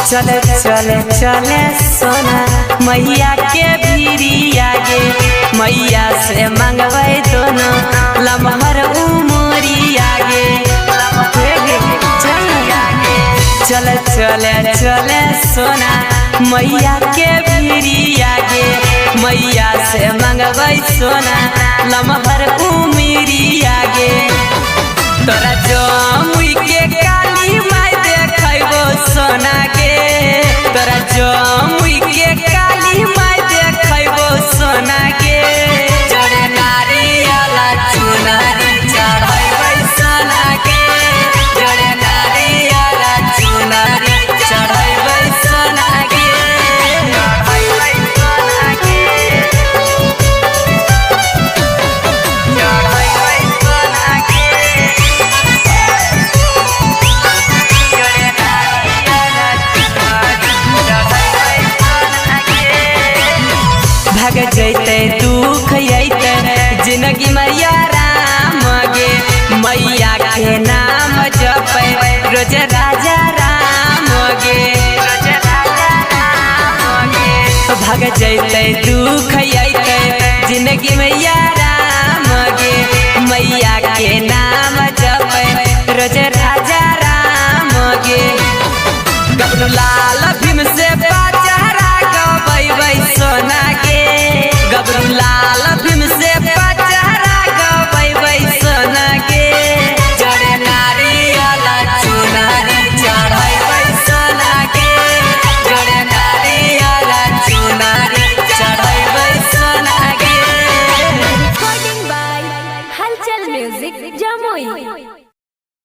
चले चले चले सोना मैया के भीरिया गे, मैया से मंगवे दोनों लमहर उमरिया गे। चले चले चले सोना मैया के भीरिया गे, मैया से मंगवे सोना लमहर उमरिया गे। तोरा जमुई के काली माई देखबो सोना गे, तोरा जमुई के काली माई देखबो सोना गे। जोड़े नारियल चुनरी चढ़ैबै सोना गे, जोड़े नारियल चुनरी चढ़ैबै सोना गे, चढ़ैबै सोना गे, चढ़ैबै सोना गे। भाग जैते दुख अइते जिंदगी मैया राम गे, मैया के नाम जपै रोज राजा राम गे, रोज राजा राम गे। भाग जैते